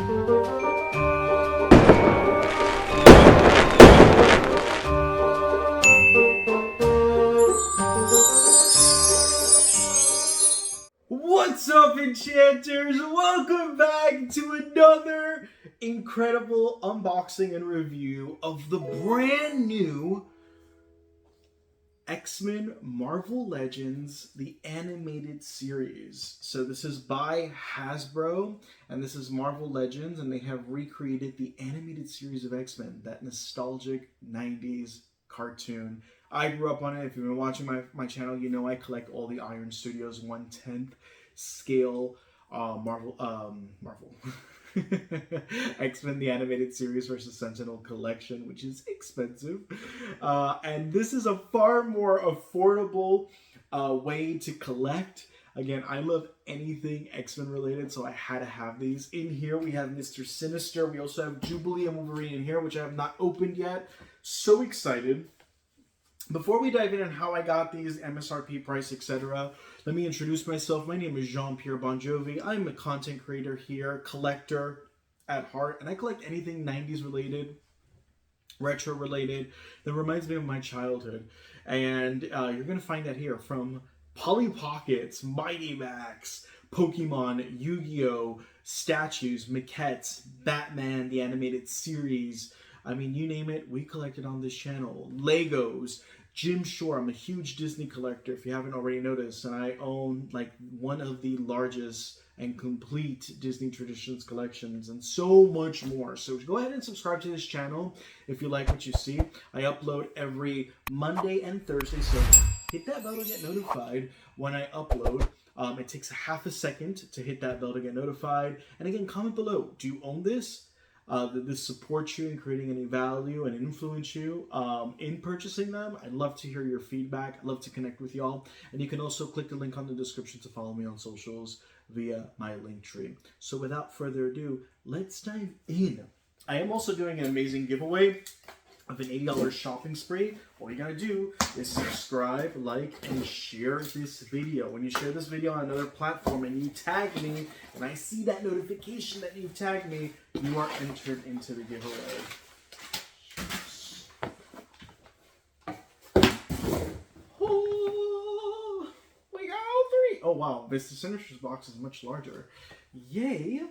What's up, enchanters? Welcome back to another incredible unboxing and review of the brand new X-Men Marvel Legends, the animated series. So this is by Hasbro, and this is Marvel Legends, and they have recreated the animated series of X-Men, that nostalgic 90s cartoon. I grew up on it. If you've been watching my channel, you know I collect all the Iron Studios 1/10 scale Marvel X-Men the animated series versus Sentinel collection, which is expensive, and this is a far more affordable way to collect. Again, I love anything X-Men related, so I had to have these. In here we have Mr. Sinister. We also have Jubilee and Wolverine in here, which I have not opened yet. So excited. Before we dive in on how I got these, MSRP price, etc., let me introduce myself. My name is Jean-Pierre Bon Jovi. I'm a content creator here, collector at heart, and I collect anything 90s related, retro related, that reminds me of my childhood. And you're going to find that here, from Polly Pockets, Mighty Max, Pokemon, Yu-Gi-Oh!, statues, maquettes, Batman, the animated series. I mean, you name it, we collected on this channel. Legos, Jim Shore. I'm a huge Disney collector, if you haven't already noticed, and I own like one of the largest and complete Disney Traditions collections, and so much more. So go ahead and subscribe to this channel if you like what you see. I upload every Monday and Thursday, so hit that bell to get notified when I upload. It takes a half a second to hit that bell to get notified. And again, comment below, do you own this? That this supports you in creating any value and influence you in purchasing them. I'd love to hear your feedback. I'd love to connect with y'all. And you can also click the link on the description to follow me on socials via my link tree. So without further ado, let's dive in. I am also doing an amazing giveaway of an $80 shopping spree. All you gotta do is subscribe, like, and share this video. When you share this video on another platform and you tag me, and I see that notification that you've tagged me, you are entered into the giveaway. Oh, we got all three. Oh wow, Mr. Sinister's box is much larger. Yay!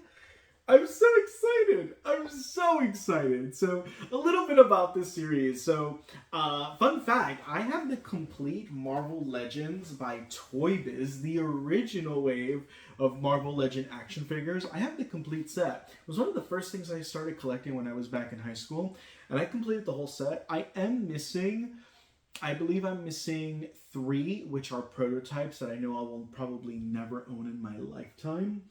I'm so excited. I'm so excited. So a little bit about this series. So fun fact, I have the complete Marvel Legends by Toy Biz, the original wave of Marvel Legend action figures. I have the complete set. It was one of the first things I started collecting when I was back in high school, and I completed the whole set. I believe I'm missing 3, which are prototypes that I know I will probably never own in my lifetime,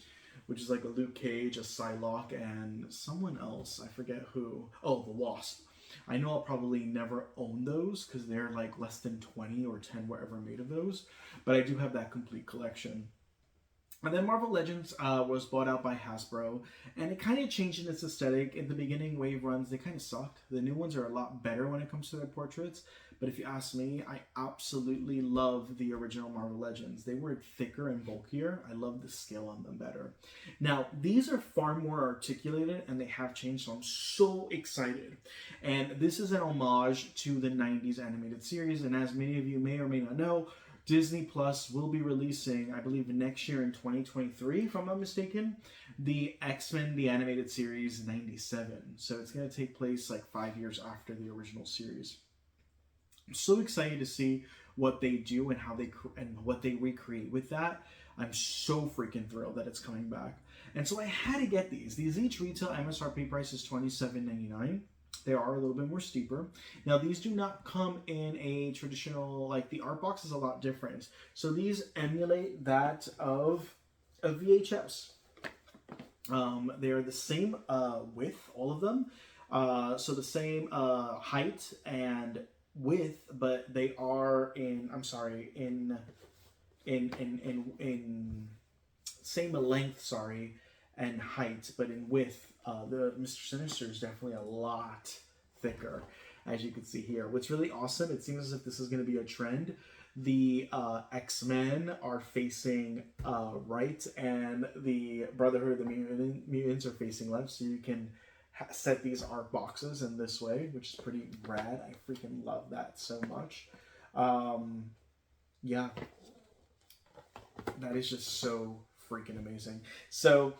which is like a Luke Cage, a Psylocke, and someone else. I forget who. Oh, the Wasp. I know I'll probably never own those because they're like less than 20 or 10 were ever made of those. But I do have that complete collection. And then Marvel Legends was bought out by Hasbro, and it kind of changed in its aesthetic. In the beginning, wave runs, they kind of sucked. The new ones are a lot better when it comes to their portraits, but if you ask me, I absolutely love the original Marvel Legends. They were thicker and bulkier. I love the scale on them better. Now, these are far more articulated, and they have changed, so I'm so excited. And this is an homage to the 90s animated series, and as many of you may or may not know, Disney Plus will be releasing, I believe next year in 2023, if I'm not mistaken, the X-Men the Animated Series 97. So it's going to take place like 5 years after the original series. I'm so excited to see what they do and how they what they recreate with that. I'm so freaking thrilled that it's coming back. And so I had to get these. These each retail MSRP price is $27.99. They are a little bit more steeper. Now, these do not come in a traditional, like the art box is a lot different. So these emulate that of a VHS. They are the same width, all of them. So the same height and width, but they are in, I'm sorry, in same length, sorry, and height, but in width. The Mr. Sinister is definitely a lot thicker, as you can see here. What's really awesome, it seems as if this is going to be a trend. the X-Men are facing right, and the Brotherhood of the Mutants are facing left. So you can set these art boxes in this way, which is pretty rad. I freaking love that so much. Yeah, that is just so freaking amazing. So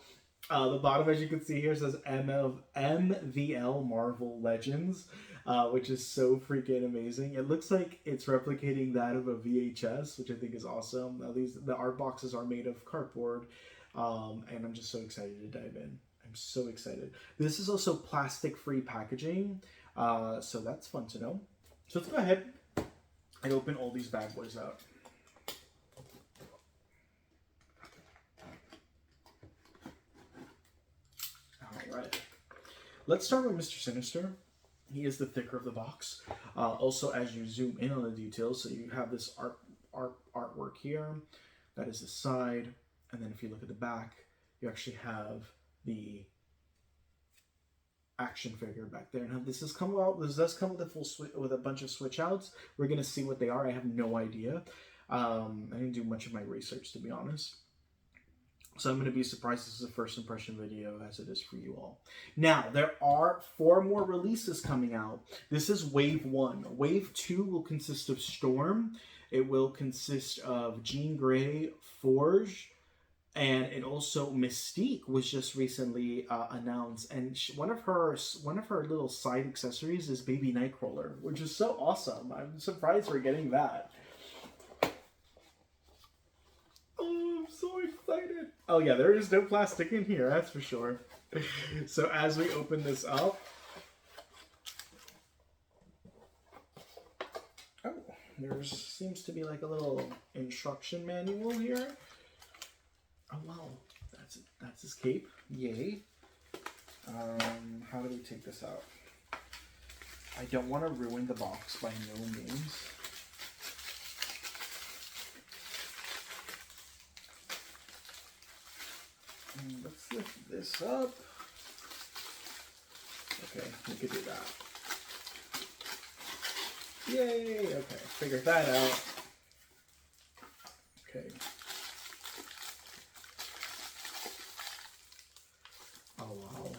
the bottom, as you can see here, says MVL Marvel Legends, which is so freaking amazing. It looks like it's replicating that of a VHS, which I think is awesome. Now the art boxes are made of cardboard, and I'm just so excited to dive in. I'm so excited. This is also plastic-free packaging, so that's fun to know. So let's go ahead and open all these bad boys out. Alright. Let's start with Mr. Sinister. He is the thicker of the box. Also, as you zoom in on the details, so you have this artwork here. That is the side. And then if you look at the back, you actually have the action figure back there. Now this does come with a full with a bunch of switch outs. We're gonna see what they are. I have no idea. I didn't do much of my research, to be honest. So I'm going to be surprised this is a first impression video as it is for you all. Now, there are 4 more releases coming out. This is Wave 1. Wave 2 will consist of Storm. It will consist of Jean Grey, Forge, and it also Mystique was just recently announced. And one of her little side accessories is Baby Nightcrawler, which is so awesome. I'm surprised we're getting that. So excited. Oh yeah, there is no plastic in here, that's for sure. So as we open this up, oh, there seems to be like a little instruction manual here. Oh wow, that's his cape. Yay. How do we take this out? I don't want to ruin the box by no means. Let's lift this up. Okay, we could do that. Yay! Okay, figured that out. Okay. Oh, wow.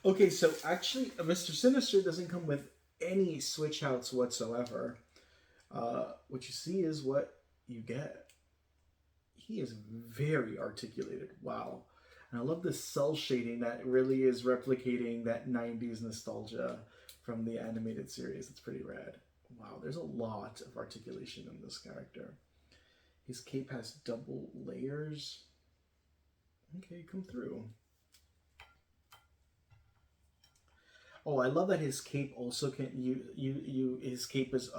Okay, so actually, Mr. Sinister doesn't come with any switch outs whatsoever. What you see is what you get. He is very articulated. Wow. And I love the cell shading that really is replicating that 90s nostalgia from the animated series. It's pretty rad. Wow, there's a lot of articulation in this character. His cape has double layers. Okay, come through. Oh, I love that his cape also can his cape is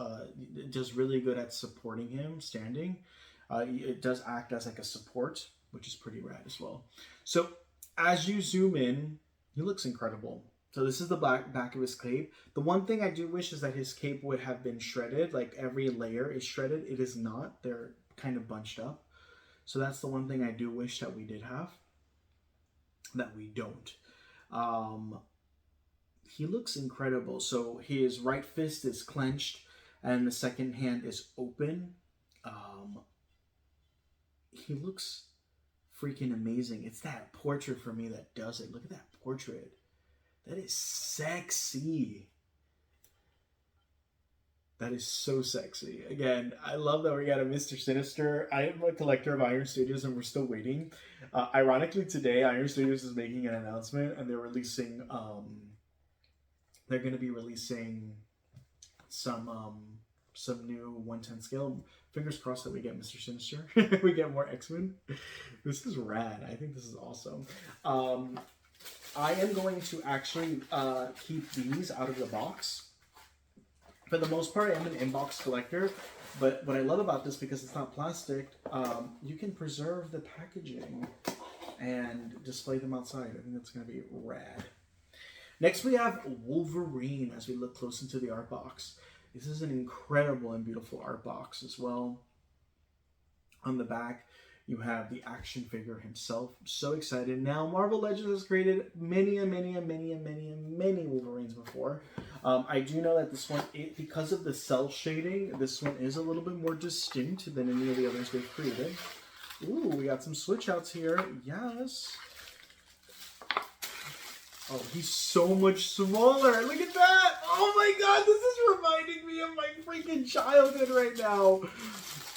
does really good at supporting him standing. It does act as like a support, which is pretty rad as well. So as you zoom in, he looks incredible. So this is the back of his cape. The one thing I do wish is that his cape would have been shredded. Like every layer is shredded. It is not. They're kind of bunched up. So that's the one thing I do wish that we did have. That we don't. He looks incredible. So his right fist is clenched and the second hand is open. He looks freaking amazing. It's that portrait for me that does it. Look at that portrait. That is sexy. That is so sexy. Again, I love that we got a Mr. Sinister. I am a collector of Iron Studios and we're still waiting. Ironically, today, Iron Studios is making an announcement and they're releasing, they're going to be releasing some new 1/10 scale. Fingers crossed that we get Mr. Sinister. We get more X-Men. This is rad. I think this is awesome. I am going to actually keep these out of the box. For the most part, I'm an inbox collector. But what I love about this, because it's not plastic, you can preserve the packaging and display them outside. I think that's going to be rad. Next, we have Wolverine as we look close into the art box. This is an incredible and beautiful art box as well. On the back, You have the action figure himself. I'm so excited. Now, Marvel Legends has created many Wolverines before. I do know that this one, because of the cell shading, this one is a little bit more distinct than any of the others they've created. Ooh, we got some switch outs here. Yes. Oh, he's so much smaller. Look at that. Oh my god, this is reminding me of my freaking childhood right now.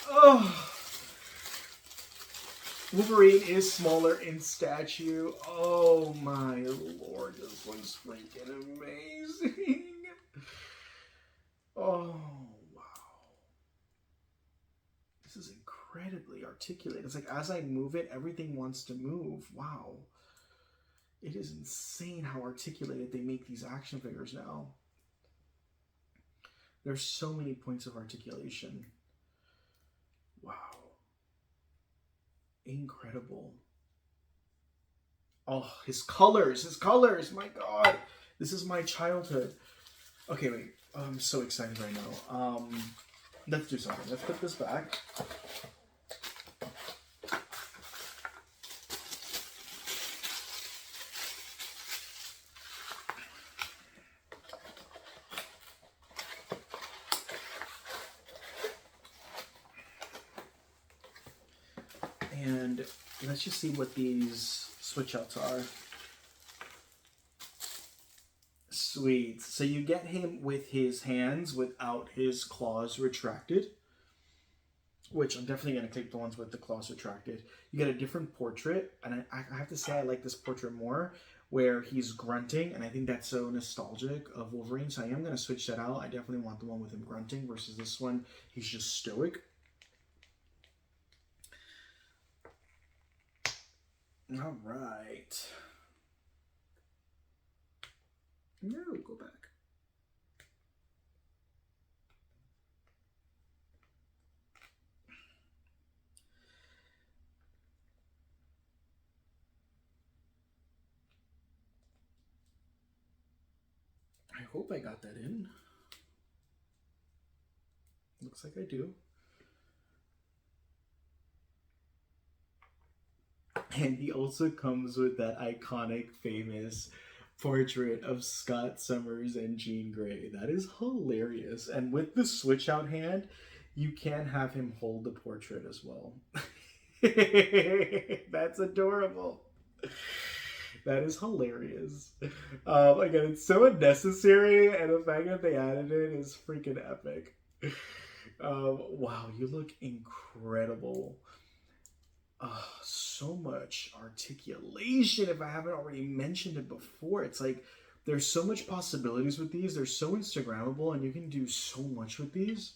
Oh. Wolverine is smaller in stature. Oh my lord, this one's freaking amazing. Oh, wow. This is incredibly articulate. It's like as I move it, everything wants to move. Wow. It is insane how articulated they make these action figures now. There's so many points of articulation. Wow. Incredible. Oh, his colors, my god. This is my childhood. Okay, wait. I'm so excited right now. Let's do something. Let's put this back. And let's just see what these switch outs are. Sweet. So you get him with his hands without his claws retracted, which I'm definitely going to take the ones with the claws retracted. You get a different portrait, and I have to say I like this portrait more, where he's grunting, and I think that's so nostalgic of Wolverine, so I am going to switch that out. I definitely want the one with him grunting versus this one. He's just stoic. All right. No, go back. I hope I got that in. Looks like I do. And he also comes with that iconic, famous portrait of Scott Summers and Jean Grey. That is hilarious. And with the switch out hand, you can have him hold the portrait as well. That's adorable. That is hilarious. Again, it's so unnecessary, and the fact that they added it is freaking epic. Wow, you look incredible. So much articulation. If I haven't already mentioned it before, it's like there's so much possibilities with these. They're so Instagrammable, and you can do so much with these.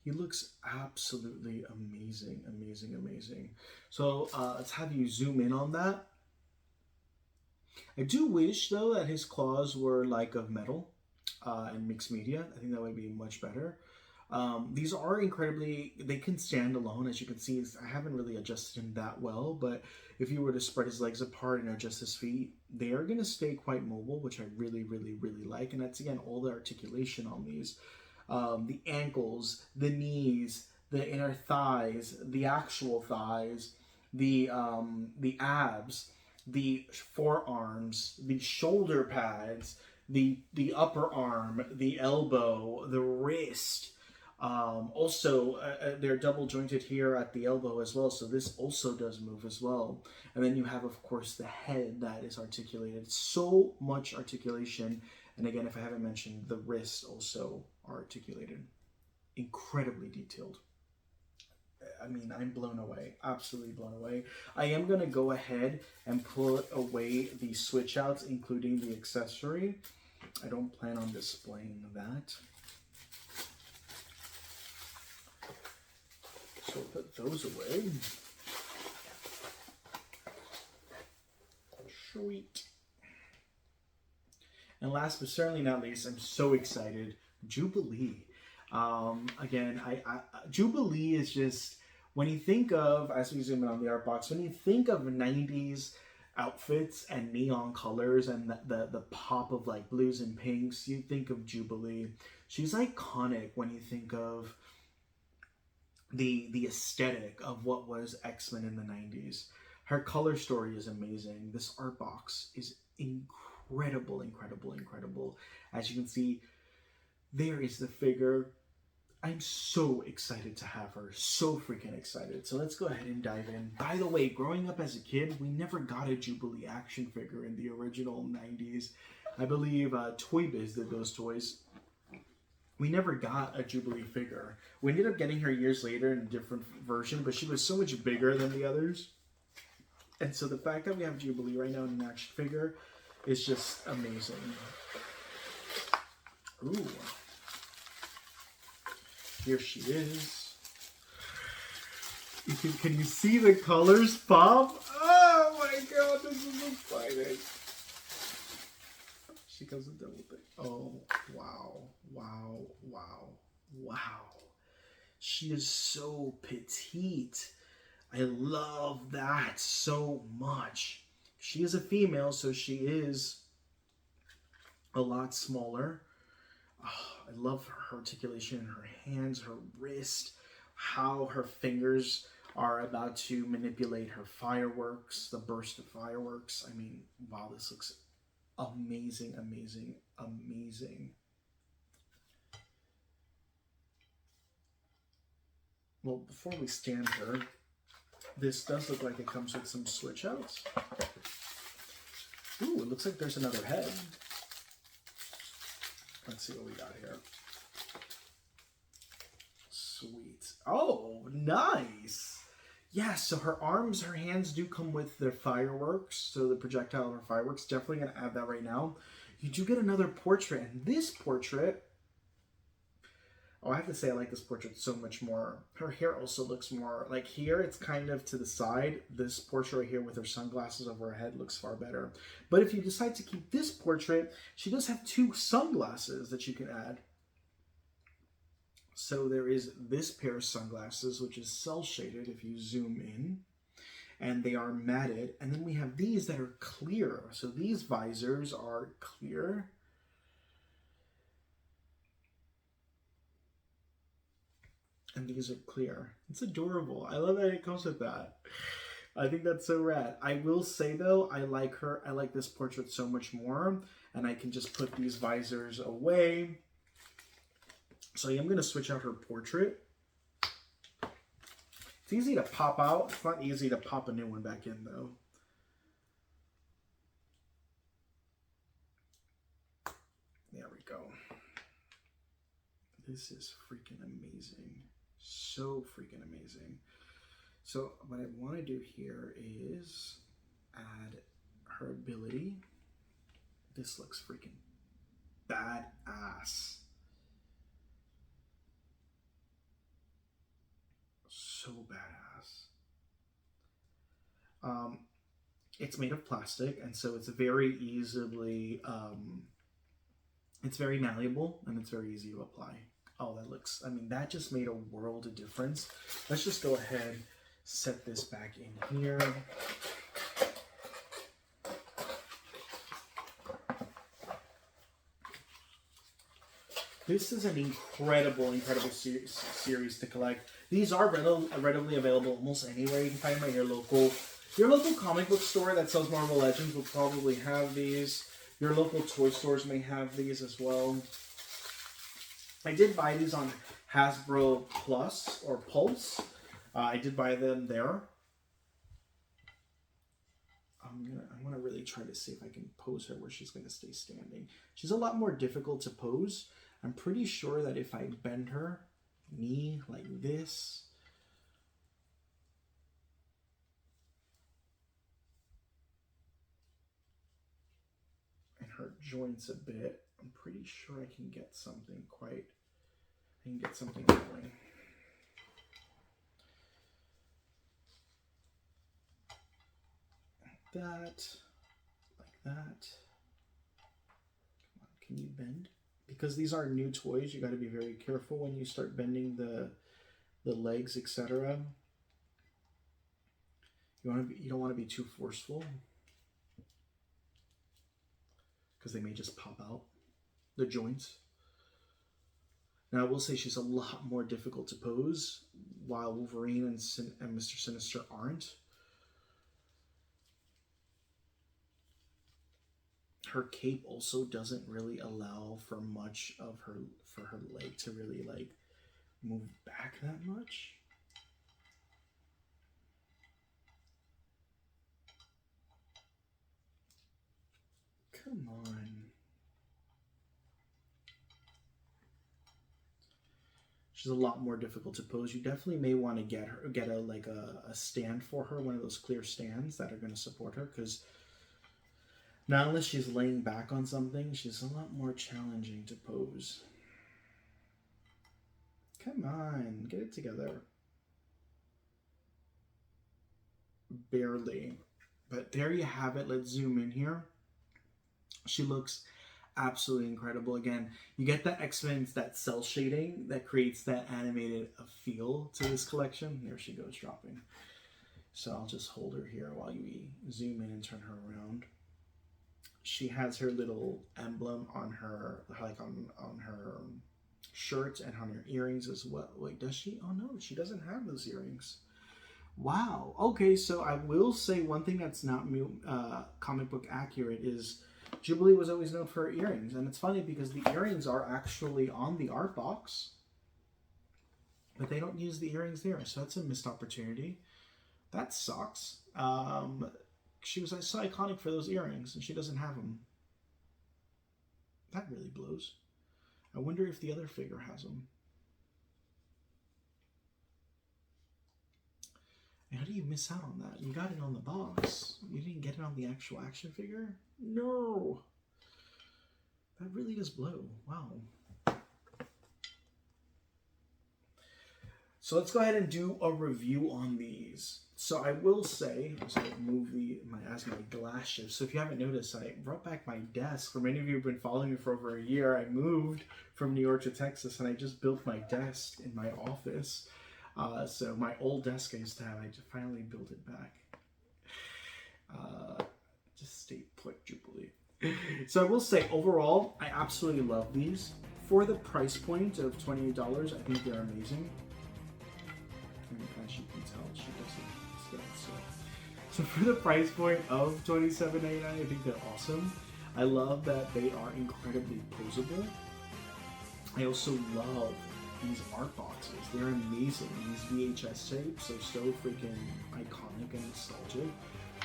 He looks absolutely amazing, amazing, amazing. So let's have you zoom in on that. I do wish, though, that his claws were like of metal and mixed media. I think that would be much better. These are incredibly, they can stand alone. As you can see, I haven't really adjusted him that well, but if you were to spread his legs apart and adjust his feet, they are going to stay quite mobile, which I really, really, really like. And that's, again, all the articulation on these. The ankles, the knees, the inner thighs, the actual thighs, the abs, the forearms, the shoulder pads, the upper arm, the elbow, the wrist. Also, they're double jointed here at the elbow as well, so this also does move as well. And then you have, of course, the head that is articulated. So much articulation. And again, if I haven't mentioned, the wrists also are articulated. Incredibly detailed. I mean, I'm blown away. Absolutely blown away. I am going to go ahead and put away the switch outs, including the accessory. I don't plan on displaying that. So put those away. Sweet. And last but certainly not least, I'm so excited. Jubilee. Again, Jubilee is just, when you think of, as we zoom in on the art box, when you think of 90s outfits and neon colors and the pop of like blues and pinks, you think of Jubilee. She's iconic when you think of the aesthetic of what was X-Men in the 90s. Her color story is amazing. This art box is incredible, incredible, incredible. As you can see, there is the figure. I'm so excited to have her. So freaking excited. So let's go ahead and dive in. By the way, growing up as a kid, we never got a Jubilee action figure in the original 90s. I believe Toy Biz did those toys. We never got a Jubilee figure. We ended up getting her years later in a different version, but she was so much bigger than the others. And so the fact that we have Jubilee right now in an action figure is just amazing. Ooh. Here she is. Can you see the colors pop? Oh my god, this is exciting. She comes with double thing. Oh, wow, wow, wow, wow. She is so petite. I love that so much. She is a female, so she is a lot smaller. Oh, I love her articulation in her hands, her wrist, how her fingers are about to manipulate her fireworks, the burst of fireworks. I mean, wow, this looks amazing, amazing, amazing. Well, before we stand her, this does look like it comes with some switch outs. Ooh, it looks like there's another head. Let's see what we got here. Sweet. Oh, nice. Yeah, so her arms, her hands do come with their fireworks. So the projectile of her fireworks. Definitely going to add that right now. You do get another portrait. And this portrait... Oh, I have to say I like this portrait so much more. Her hair also looks more... Like here, it's kind of to the side. This portrait right here with her sunglasses over her head looks far better. But if you decide to keep this portrait, she does have 2 sunglasses that you can add. So there is this pair of sunglasses, which is cel shaded if you zoom in. And they are matted. And then we have these that are clear. So these visors are clear. And these are clear. It's adorable. I love that it comes with that. I think that's so rad. I will say though, I like this portrait so much more. And I can just put these visors away. So I am going to switch out her portrait. It's easy to pop out. It's not easy to pop a new one back in though. There we go. This is freaking amazing. So freaking amazing. So what I want to do here is add her ability. This looks freaking badass. So badass. It's made of plastic, and so it's very easily, it's very malleable, and it's very easy to apply. Oh, that looks, I mean, that just made a world of difference. Let's just go ahead, set this back in here. This is an incredible, incredible series to collect. These are readily available almost anywhere. You can find them at your local comic book store that sells Marvel Legends will probably have these. Your local toy stores may have these as well. I did buy these on Hasbro Plus or Pulse. I did buy them there. I'm gonna really try to see if I can pose her where she's gonna stay standing. She's a lot more difficult to pose. I'm pretty sure that if I bend her knee like this, and her joints a bit, I'm pretty sure I can get something going. Like that, like that. Come on, can you bend? Because these are new toys, you got to be very careful when you start bending the legs, etc. You don't want to be too forceful because they may just pop out the joints. Now, I will say she's a lot more difficult to pose, while Wolverine and Mr. Sinister aren't. Her cape also doesn't really allow for much of her leg to really like move back that much. Come on. She's a lot more difficult to pose. You definitely may want to get a stand for her, one of those clear stands that are going to support her, because not unless she's laying back on something, she's a lot more challenging to pose. Come on, get it together. Barely. But there you have it. Let's zoom in here. She looks absolutely incredible. Again, you get that X-Men's, that cell shading that creates that animated feel to this collection. There she goes, dropping. So I'll just hold her here while we zoom in and turn her around. She has her little emblem on her, like on her shirt and on her earrings as well. Wait, does she? Oh no, she doesn't have those earrings. Wow. Okay, so I will say one thing that's not comic book accurate is Jubilee was always known for her earrings, and it's funny because the earrings are actually on the art box, but they don't use the earrings there, so that's a missed opportunity. That sucks. She was so iconic for those earrings, and she doesn't have them. That really blows. I wonder if the other figure has them. How do you miss out on that? You got it on the box. You didn't get it on the actual action figure? No. That really does blow. Wow. So let's go ahead and do a review on these. So I will say, as I move my glass shifts. So if you haven't noticed, I brought back my desk. For many of you who've been following me for over a year, I moved from New York to Texas, and I just built my desk in my office. So my old desk I used to have, I just finally built it back. Just stay put, Jubilee. So I will say, overall, I absolutely love these. For the price point of $28, I think they're amazing. And as you can tell, she doesn't stand. So for the price point of $27.99, I think they're awesome. I love that they are incredibly posable. I also love these art boxes. They're amazing. These VHS tapes are so freaking iconic and nostalgic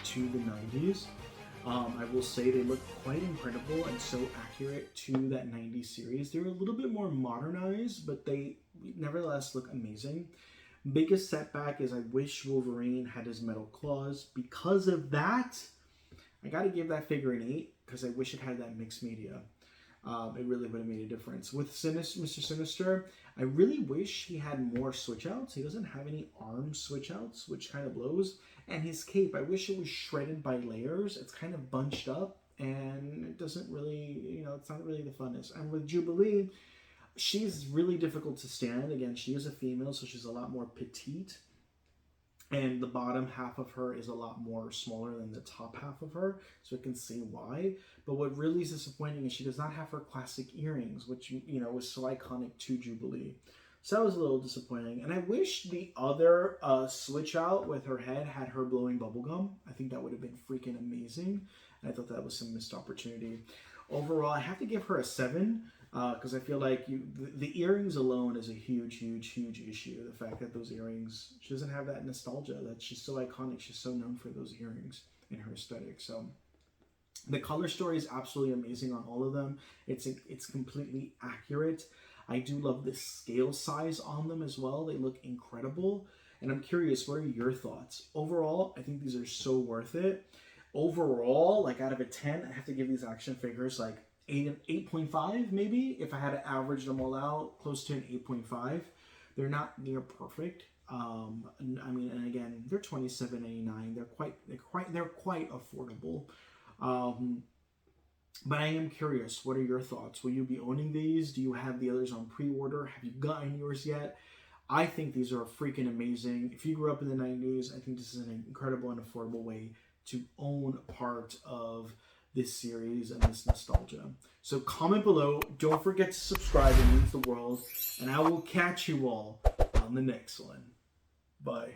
to the 90s. I will say they look quite incredible and so accurate to that 90s series. They're a little bit more modernized, but they nevertheless look amazing. Biggest setback is I wish Wolverine had his metal claws. Because of that, I gotta give that figure an 8, because I wish it had that mixed media. It really would have made a difference. With Mr. Sinister, I really wish he had more switch outs. He doesn't have any arm switch outs, which kind of blows. And his cape, I wish it was shredded by layers. It's kind of bunched up, and it doesn't really, it's not really the funnest. And with Jubilee, she's really difficult to stand. Again, she is a female, so she's a lot more petite. And the bottom half of her is a lot more smaller than the top half of her, so you can see why. But what really is disappointing is she does not have her classic earrings, which, was so iconic to Jubilee. So that was a little disappointing. And I wish the other switch out with her head had her blowing bubblegum. I think that would have been freaking amazing. And I thought that was some missed opportunity. Overall, I have to give her a 7. Because I feel like the earrings alone is a huge issue. The fact that those earrings, she doesn't have that nostalgia, that she's so iconic, she's so known for those earrings in her aesthetic. So the color story is absolutely amazing on all of them. It's completely accurate. I do love the scale size on them as well. They look incredible. And I'm curious, what are your thoughts? Overall, I think these are so worth it. Overall, like out of a 10, I have to give these action figures like 8.5 maybe. If I had to average them all out, close to an 8.5. They're not near perfect. And again, they're $27.99. They're quite affordable. But I am curious, what are your thoughts? Will you be owning these? Do you have the others on pre-order? Have you gotten yours yet? I think these are freaking amazing. If you grew up in the 90s, I think this is an incredible and affordable way to own part of this series and this nostalgia. So comment below. Don't forget to subscribe. It means the world. And I will catch you all on the next one. Bye.